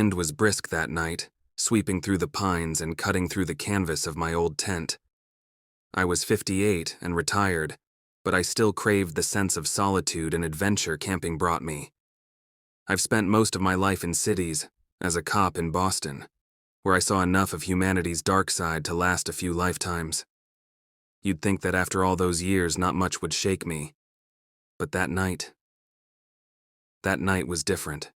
wind was brisk that night, sweeping through the pines and cutting through the canvas of my old tent. I was 58 and retired, but I still craved the sense of solitude and adventure camping brought me. I've spent most of my life in cities, as a cop in Boston, where I saw enough of humanity's dark side to last a few lifetimes. You'd think that after all those years not much would shake me, but that night was different.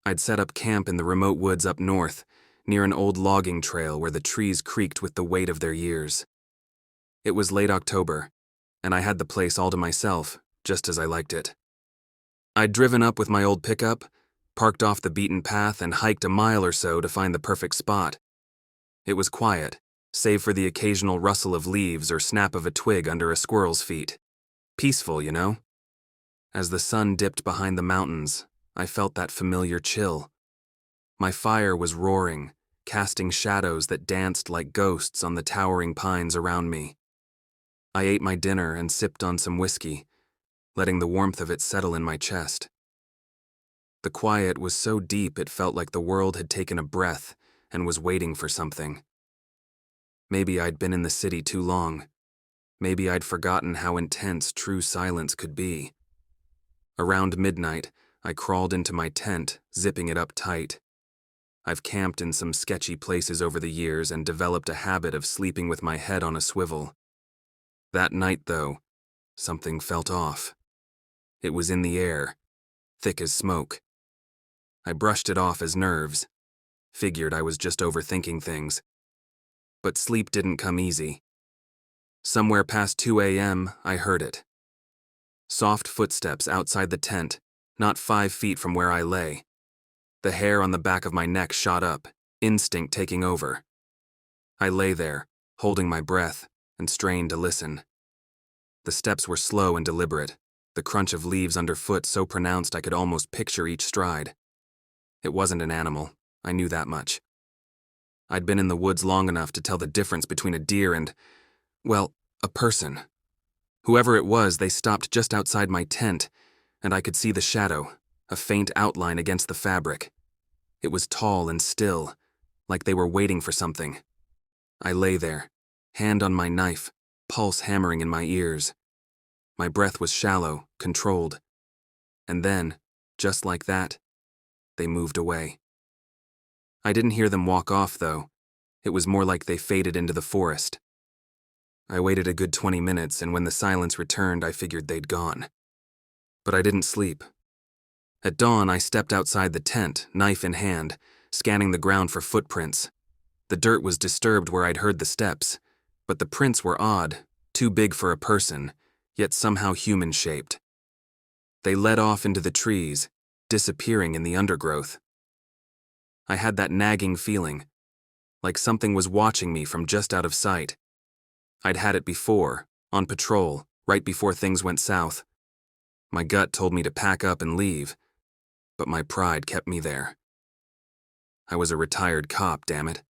I'd set up camp in the remote woods up north, near an old logging trail where the trees creaked with the weight of their years. It was late October, and I had the place all to myself, just as I liked it. I'd driven up with my old pickup, parked off the beaten path, and hiked a mile or so to find the perfect spot. It was quiet, save for the occasional rustle of leaves or snap of a twig under a squirrel's feet. Peaceful, you know? As the sun dipped behind the mountains, I felt that familiar chill. My fire was roaring, casting shadows that danced like ghosts on the towering pines around me. I ate my dinner and sipped on some whiskey, letting the warmth of it settle in my chest. The quiet was so deep it felt like the world had taken a breath and was waiting for something. Maybe I'd been in the city too long. Maybe I'd forgotten how intense true silence could be. Around midnight, I crawled into my tent, zipping it up tight. I've camped in some sketchy places over the years and developed a habit of sleeping with my head on a swivel. That night, though, something felt off. It was in the air, thick as smoke. I brushed it off as nerves, figured I was just overthinking things. But sleep didn't come easy. Somewhere past 2 a.m., I heard it. Soft footsteps outside the tent, not 5 feet from where I lay. The hair on the back of my neck shot up, instinct taking over. I lay there, holding my breath, and strained to listen. The steps were slow and deliberate, the crunch of leaves underfoot so pronounced I could almost picture each stride. It wasn't an animal, I knew that much. I'd been in the woods long enough to tell the difference between a deer and, well, a person. Whoever it was, they stopped just outside my tent, and I could see the shadow, a faint outline against the fabric. It was tall and still, like they were waiting for something. I lay there, hand on my knife, pulse hammering in my ears. My breath was shallow, controlled. And then, just like that, they moved away. I didn't hear them walk off, though. It was more like they faded into the forest. I waited a good 20 minutes, and when the silence returned, I figured they'd gone. But I didn't sleep. At dawn, I stepped outside the tent, knife in hand, scanning the ground for footprints. The dirt was disturbed where I'd heard the steps, but the prints were odd, too big for a person, yet somehow human-shaped. They led off into the trees, disappearing in the undergrowth. I had that nagging feeling, like something was watching me from just out of sight. I'd had it before, on patrol, right before things went south. My gut told me to pack up and leave, but my pride kept me there. I was a retired cop, damn it.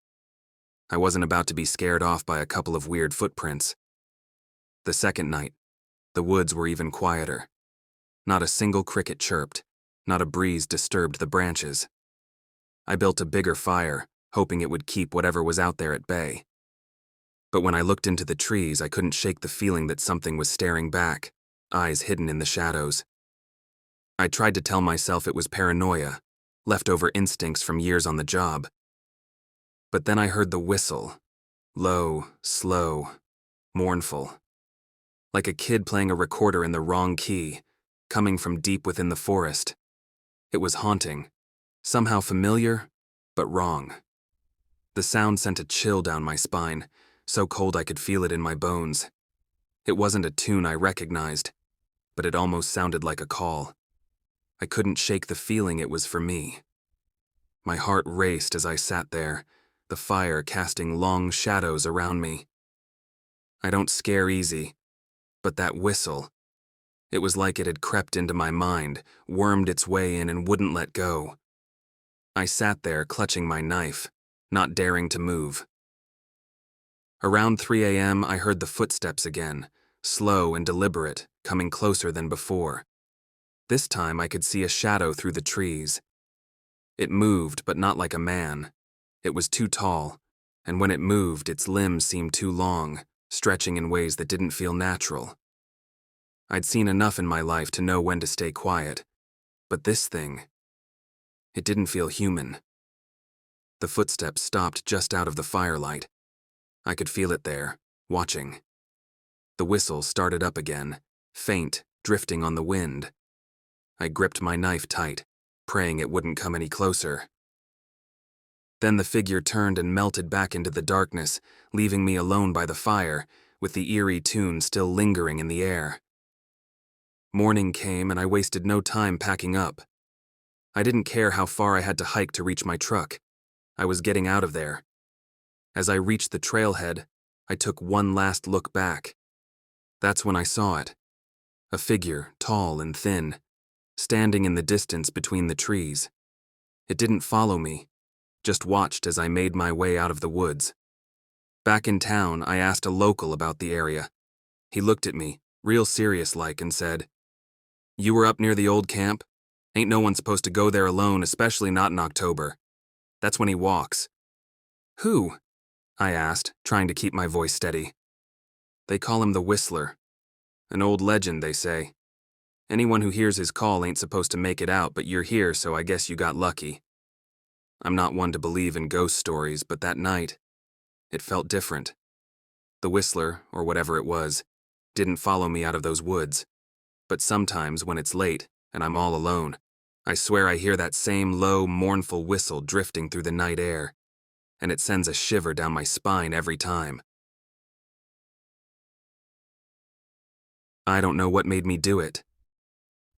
I wasn't about to be scared off by a couple of weird footprints. The second night, the woods were even quieter. Not a single cricket chirped, not a breeze disturbed the branches. I built a bigger fire, hoping it would keep whatever was out there at bay. But when I looked into the trees, I couldn't shake the feeling that something was staring back, eyes hidden in the shadows. I tried to tell myself it was paranoia, leftover instincts from years on the job. But then I heard the whistle, low, slow, mournful. Like a kid playing a recorder in the wrong key, coming from deep within the forest. It was haunting, somehow familiar, but wrong. The sound sent a chill down my spine, so cold I could feel it in my bones. It wasn't a tune I recognized, but it almost sounded like a call. I couldn't shake the feeling it was for me. My heart raced as I sat there, the fire casting long shadows around me. I don't scare easy, but that whistle, it was like it had crept into my mind, wormed its way in and wouldn't let go. I sat there clutching my knife, not daring to move. Around 3 a.m., I heard the footsteps again, slow and deliberate, coming closer than before. This time I could see a shadow through the trees. It moved, but not like a man. It was too tall, and when it moved, its limbs seemed too long, stretching in ways that didn't feel natural. I'd seen enough in my life to know when to stay quiet, but this thing, it didn't feel human. The footsteps stopped just out of the firelight. I could feel it there, watching. The whistle started up again, faint, drifting on the wind. I gripped my knife tight, praying it wouldn't come any closer. Then the figure turned and melted back into the darkness, leaving me alone by the fire, with the eerie tune still lingering in the air. Morning came and I wasted no time packing up. I didn't care how far I had to hike to reach my truck. I was getting out of there. As I reached the trailhead, I took one last look back. That's when I saw it. A figure, tall and thin, standing in the distance between the trees. It didn't follow me, just watched as I made my way out of the woods. Back in town, I asked a local about the area. He looked at me, real serious-like, and said, "You were up near the old camp? Ain't no one supposed to go there alone, especially not in October. That's when he walks." "Who?" I asked, trying to keep my voice steady. "They call him the Whistler. An old legend, they say. Anyone who hears his call ain't supposed to make it out, but you're here, so I guess you got lucky." I'm not one to believe in ghost stories, but that night, it felt different. The Whistler, or whatever it was, didn't follow me out of those woods. But sometimes, when it's late, and I'm all alone, I swear I hear that same low, mournful whistle drifting through the night air, and it sends a shiver down my spine every time. I don't know what made me do it.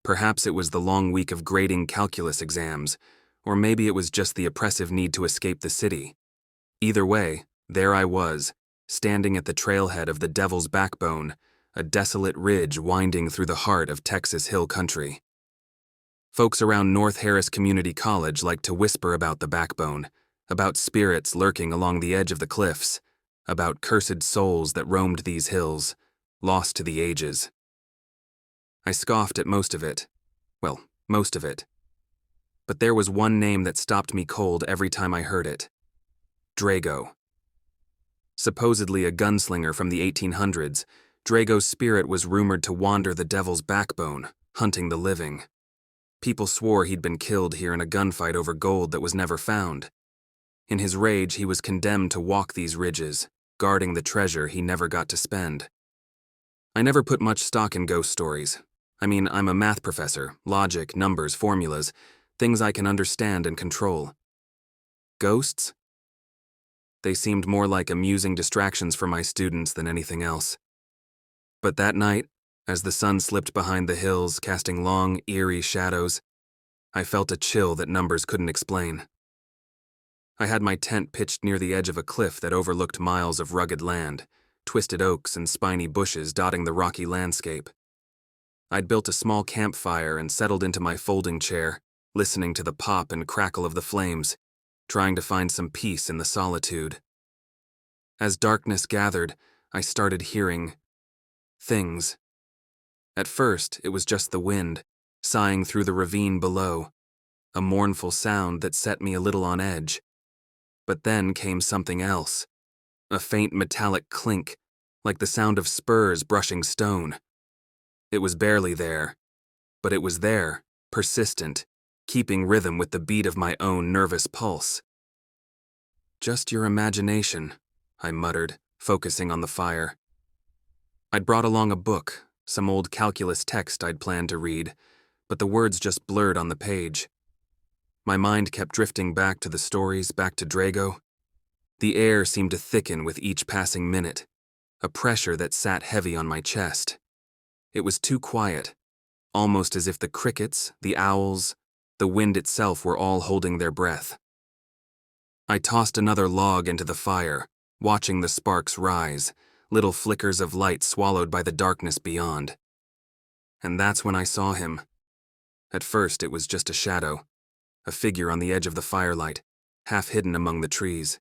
Perhaps it was the long week of grading calculus exams, or maybe it was just the oppressive need to escape the city. Either way, there I was, standing at the trailhead of the Devil's Backbone, a desolate ridge winding through the heart of Texas hill country. Folks around North Harris Community College like to whisper about the Backbone, about spirits lurking along the edge of the cliffs, about cursed souls that roamed these hills, lost to the ages. I scoffed at most of it. Well, most of it. But there was one name that stopped me cold every time I heard it. Drago. Supposedly a gunslinger from the 1800s, Drago's spirit was rumored to wander the Devil's Backbone, hunting the living. People swore he'd been killed here in a gunfight over gold that was never found. In his rage, he was condemned to walk these ridges, guarding the treasure he never got to spend. I never put much stock in ghost stories. I mean, I'm a math professor, logic, numbers, formulas, things I can understand and control. Ghosts? They seemed more like amusing distractions for my students than anything else. But that night, as the sun slipped behind the hills, casting long, eerie shadows, I felt a chill that numbers couldn't explain. I had my tent pitched near the edge of a cliff that overlooked miles of rugged land, twisted oaks and spiny bushes dotting the rocky landscape. I'd built a small campfire and settled into my folding chair, listening to the pop and crackle of the flames, trying to find some peace in the solitude. As darkness gathered, I started hearing things. At first, it was just the wind, sighing through the ravine below, a mournful sound that set me a little on edge. But then came something else, a faint metallic clink, like the sound of spurs brushing stone. It was barely there, but it was there, persistent, keeping rhythm with the beat of my own nervous pulse. "Just your imagination," I muttered, focusing on the fire. I'd brought along a book, some old calculus text I'd planned to read, but the words just blurred on the page. My mind kept drifting back to the stories, back to Drago. The air seemed to thicken with each passing minute, a pressure that sat heavy on my chest. It was too quiet, almost as if the crickets, the owls, the wind itself were all holding their breath. I tossed another log into the fire, watching the sparks rise, little flickers of light swallowed by the darkness beyond. And that's when I saw him. At first, it was just a shadow, a figure on the edge of the firelight, half hidden among the trees.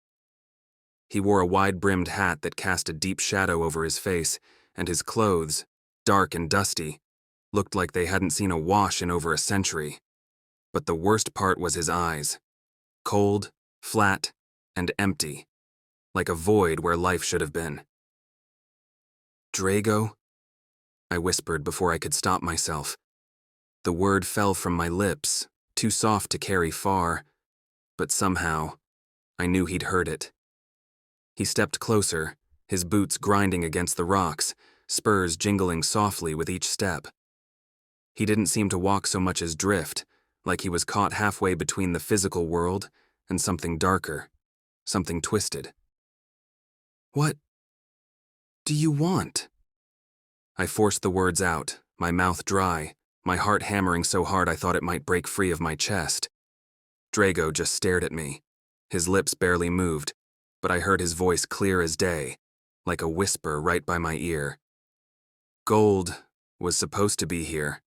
He wore a wide-brimmed hat that cast a deep shadow over his face, and his clothes, dark and dusty, looked like they hadn't seen a wash in over a century. But the worst part was his eyes, Cold, flat, and empty, like a void where life should have been. Drago? I whispered before I could stop myself. The word fell from my lips, too soft to carry far, but somehow, I knew he'd heard it. He stepped closer, his boots grinding against the rocks, spurs jingling softly with each step. He didn't seem to walk so much as drift, like he was caught halfway between the physical world and something darker, something twisted. What do you want? I forced the words out, my mouth dry, my heart hammering so hard I thought it might break free of my chest. Drago just stared at me. His lips barely moved, but I heard his voice clear as day, like a whisper right by my ear. Gold was supposed to be here.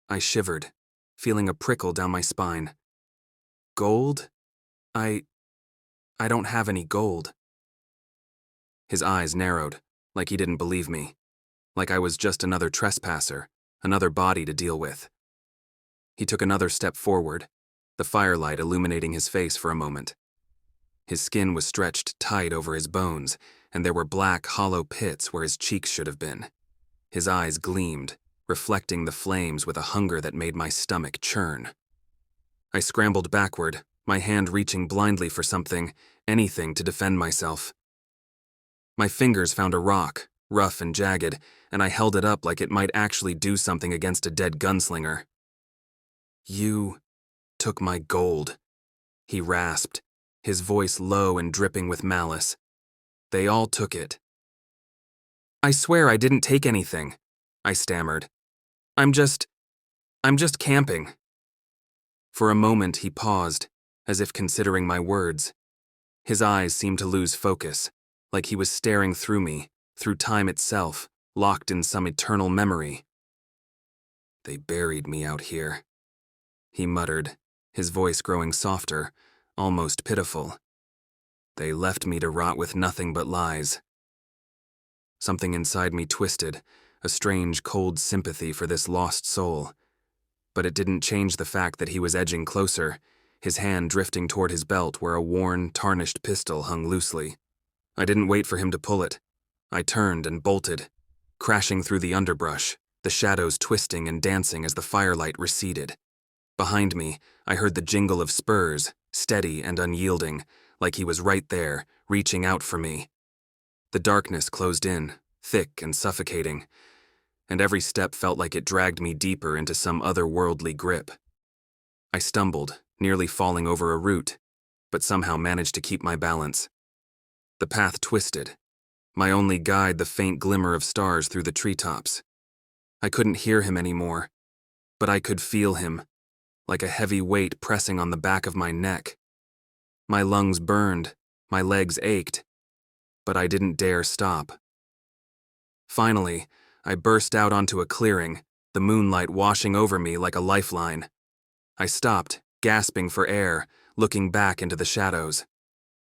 I shivered, feeling a prickle down my spine. Gold? I don't have any gold. His eyes narrowed, like he didn't believe me, like I was just another trespasser, another body to deal with. He took another step forward, the firelight illuminating his face for a moment. His skin was stretched tight over his bones, and there were black, hollow pits where his cheeks should have been. His eyes gleamed, reflecting the flames with a hunger that made my stomach churn. I scrambled backward, my hand reaching blindly for something, anything to defend myself. My fingers found a rock, rough and jagged, and I held it up like it might actually do something against a dead gunslinger. You took my gold, he rasped, his voice low and dripping with malice. They all took it. I swear I didn't take anything, I stammered. I'm just camping. For a moment he paused, as if considering my words. His eyes seemed to lose focus, like he was staring through me, through time itself, locked in some eternal memory. They buried me out here, he muttered, his voice growing softer, almost pitiful. They left me to rot with nothing but lies. Something inside me twisted, a strange, cold sympathy for this lost soul. But it didn't change the fact that he was edging closer, his hand drifting toward his belt where a worn, tarnished pistol hung loosely. I didn't wait for him to pull it. I turned and bolted, crashing through the underbrush, the shadows twisting and dancing as the firelight receded. Behind me, I heard the jingle of spurs, steady and unyielding, like he was right there, reaching out for me. The darkness closed in, thick and suffocating, and every step felt like it dragged me deeper into some otherworldly grip. I stumbled, nearly falling over a root, but somehow managed to keep my balance. The path twisted, my only guide the faint glimmer of stars through the treetops. I couldn't hear him anymore, but I could feel him, like a heavy weight pressing on the back of my neck. My lungs burned, my legs ached, but I didn't dare stop. Finally, I burst out onto a clearing, the moonlight washing over me like a lifeline. I stopped, gasping for air, looking back into the shadows.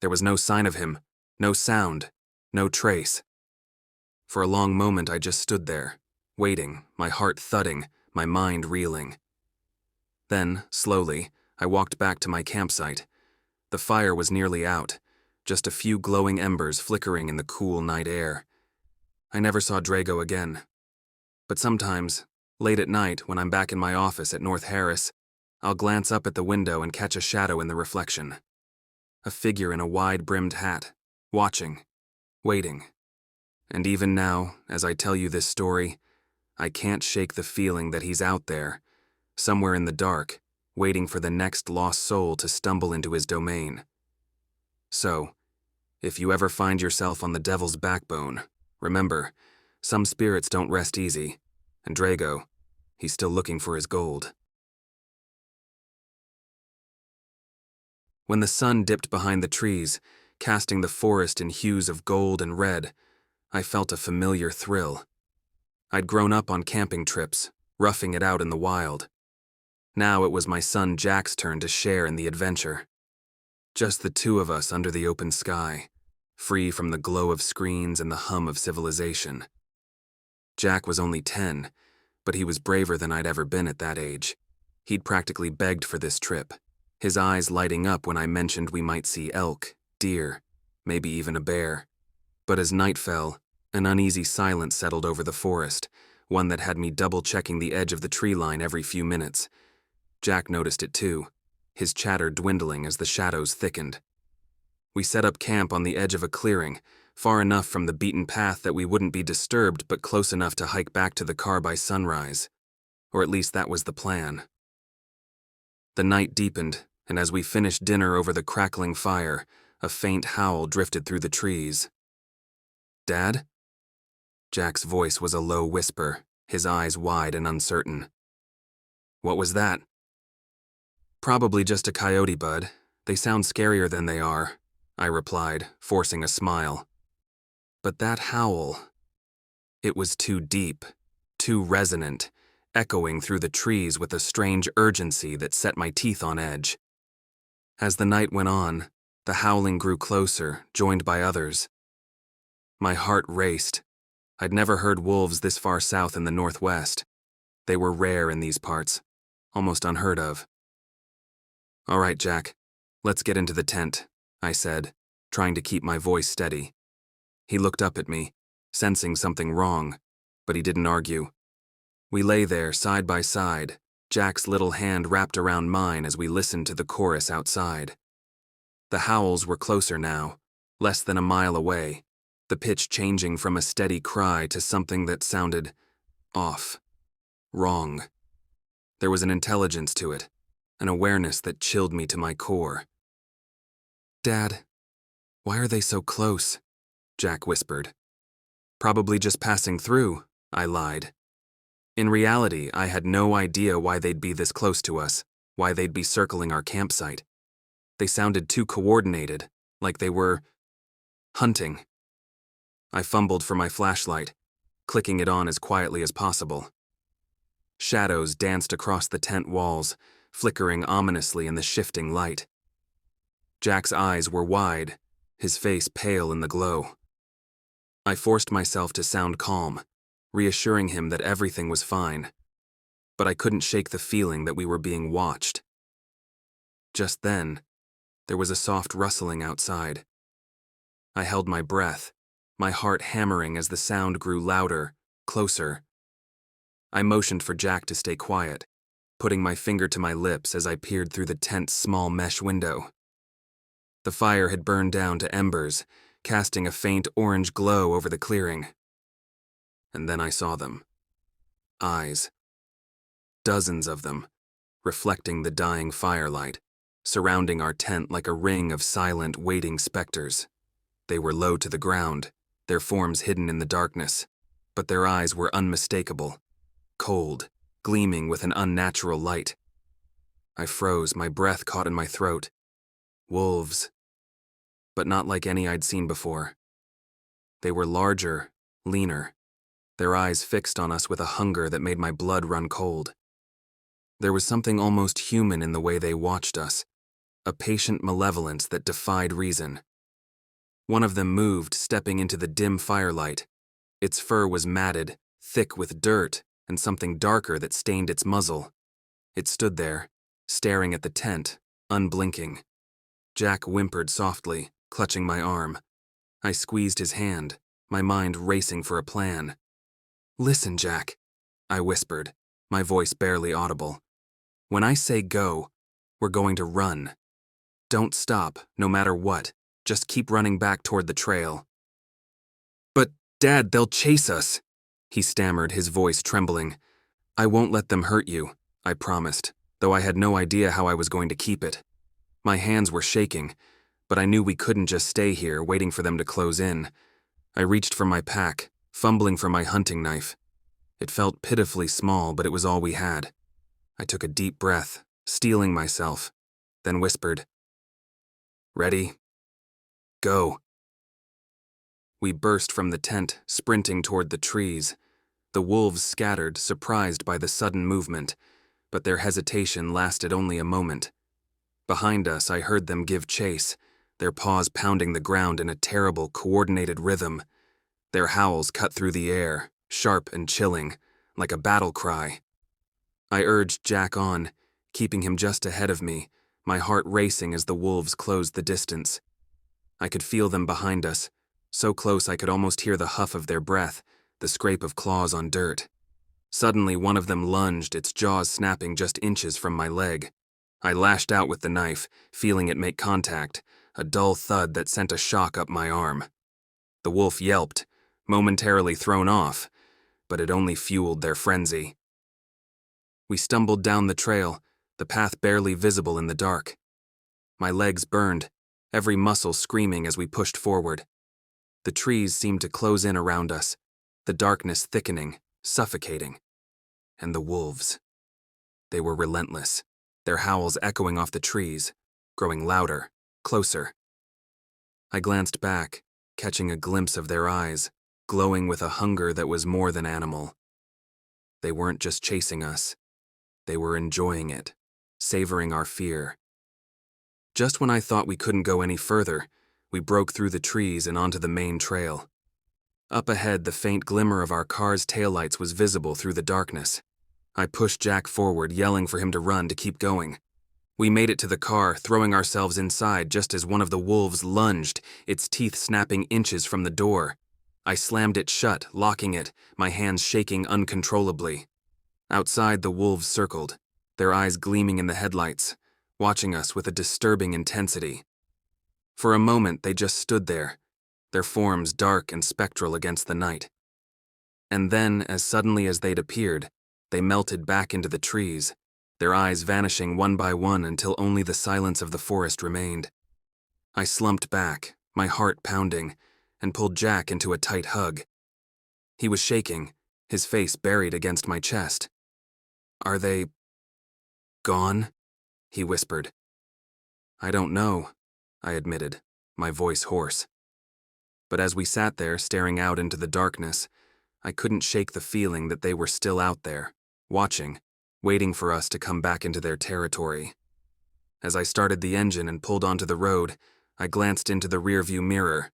There was no sign of him, no sound, no trace. For a long moment I just stood there, waiting, my heart thudding, my mind reeling. Then, slowly, I walked back to my campsite. The fire was nearly out, just a few glowing embers flickering in the cool night air. I never saw Drago again. But sometimes, late at night when I'm back in my office at North Harris, I'll glance up at the window and catch a shadow in the reflection. A figure in a wide-brimmed hat, watching, waiting. And even now, as I tell you this story, I can't shake the feeling that he's out there, somewhere in the dark, waiting for the next lost soul to stumble into his domain. So, if you ever find yourself on the devil's backbone, remember, some spirits don't rest easy, and Drago, he's still looking for his gold. When the sun dipped behind the trees, casting the forest in hues of gold and red, I felt a familiar thrill. I'd grown up on camping trips, roughing it out in the wild. Now it was my son Jack's turn to share in the adventure. Just the two of us under the open sky, free from the glow of screens and the hum of civilization. Jack was only 10, but he was braver than I'd ever been at that age. He'd practically begged for this trip, his eyes lighting up when I mentioned we might see elk, deer, maybe even a bear. But as night fell, an uneasy silence settled over the forest, one that had me double-checking the edge of the tree line every few minutes. Jack noticed it too, his chatter dwindling as the shadows thickened. We set up camp on the edge of a clearing, far enough from the beaten path that we wouldn't be disturbed but close enough to hike back to the car by sunrise. Or at least that was the plan. The night deepened, and as we finished dinner over the crackling fire, a faint howl drifted through the trees. "Dad?" Jack's voice was a low whisper, his eyes wide and uncertain. "What was that?" "Probably just a coyote, bud. They sound scarier than they are," I replied, forcing a smile. But that howl, it was too deep, too resonant, echoing through the trees with a strange urgency that set my teeth on edge. As the night went on, the howling grew closer, joined by others. My heart raced. I'd never heard wolves this far south in the northwest. They were rare in these parts, almost unheard of. "All right, Jack, let's get into the tent," I said, trying to keep my voice steady. He looked up at me, sensing something wrong, but he didn't argue. We lay there side by side, Jack's little hand wrapped around mine as we listened to the chorus outside. The howls were closer now, less than a mile away, the pitch changing from a steady cry to something that sounded off, wrong. There was an intelligence to it, an awareness that chilled me to my core. "Dad, why are they so close?" Jack whispered. "Probably just passing through," I lied. In reality, I had no idea why they'd be this close to us, why they'd be circling our campsite. They sounded too coordinated, like they were hunting. I fumbled for my flashlight, clicking it on as quietly as possible. Shadows danced across the tent walls, flickering ominously in the shifting light. Jack's eyes were wide, his face pale in the glow. I forced myself to sound calm, reassuring him that everything was fine, but I couldn't shake the feeling that we were being watched. Just then, there was a soft rustling outside. I held my breath, my heart hammering as the sound grew louder, closer. I motioned for Jack to stay quiet, putting my finger to my lips as I peered through the tent's small mesh window. The fire had burned down to embers, casting a faint orange glow over the clearing. And then I saw them. Eyes. Dozens of them, reflecting the dying firelight, surrounding our tent like a ring of silent, waiting specters. They were low to the ground, their forms hidden in the darkness, but their eyes were unmistakable, cold, gleaming with an unnatural light. I froze, my breath caught in my throat. Wolves. But not like any I'd seen before. They were larger, leaner, their eyes fixed on us with a hunger that made my blood run cold. There was something almost human in the way they watched us, a patient malevolence that defied reason. One of them moved, stepping into the dim firelight. Its fur was matted, thick with dirt, and something darker that stained its muzzle. It stood there, staring at the tent, unblinking. Jack whimpered softly, clutching my arm. I squeezed his hand, my mind racing for a plan. "Listen, Jack," I whispered, my voice barely audible. "When I say go, we're going to run. Don't stop, no matter what. Just keep running back toward the trail." "But, Dad, they'll chase us," he stammered, his voice trembling. "I won't let them hurt you," I promised, though I had no idea how I was going to keep it. My hands were shaking, but I knew we couldn't just stay here, waiting for them to close in. I reached for my pack, fumbling for my hunting knife. It felt pitifully small, but it was all we had. I took a deep breath, steeling myself, then whispered, "Ready? Go." We burst from the tent, sprinting toward the trees. The wolves scattered, surprised by the sudden movement, but their hesitation lasted only a moment. Behind us, I heard them give chase, their paws pounding the ground in a terrible, coordinated rhythm. Their howls cut through the air, sharp and chilling, like a battle cry. I urged Jack on, keeping him just ahead of me, my heart racing as the wolves closed the distance. I could feel them behind us, so close I could almost hear the huff of their breath, the scrape of claws on dirt. Suddenly, one of them lunged, its jaws snapping just inches from my leg. I lashed out with the knife, feeling it make contact, a dull thud that sent a shock up my arm. The wolf yelped, momentarily thrown off, but it only fueled their frenzy. We stumbled down the trail, the path barely visible in the dark. My legs burned, every muscle screaming as we pushed forward. The trees seemed to close in around us, the darkness thickening, suffocating. And the wolves. They were relentless, their howls echoing off the trees, growing louder, closer. I glanced back, catching a glimpse of their eyes, glowing with a hunger that was more than animal. They weren't just chasing us. They were enjoying it, savoring our fear. Just when I thought we couldn't go any further, we broke through the trees and onto the main trail. Up ahead, the faint glimmer of our car's taillights was visible through the darkness. I pushed Jack forward, yelling for him to run, to keep going. We made it to the car, throwing ourselves inside just as one of the wolves lunged, its teeth snapping inches from the door. I slammed it shut, locking it, my hands shaking uncontrollably. Outside, the wolves circled, their eyes gleaming in the headlights, watching us with a disturbing intensity. For a moment, they just stood there, their forms dark and spectral against the night. And then, as suddenly as they'd appeared, they melted back into the trees, their eyes vanishing one by one until only the silence of the forest remained. I slumped back, my heart pounding, and pulled Jack into a tight hug. He was shaking, his face buried against my chest. "Are they gone?" he whispered. "I don't know," I admitted, my voice hoarse. But as we sat there staring out into the darkness, I couldn't shake the feeling that they were still out there, watching, waiting for us to come back into their territory. As I started the engine and pulled onto the road, I glanced into the rearview mirror.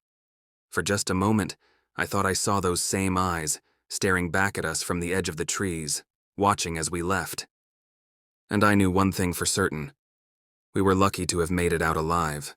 For just a moment, I thought I saw those same eyes, staring back at us from the edge of the trees, watching as we left. And I knew one thing for certain. We were lucky to have made it out alive.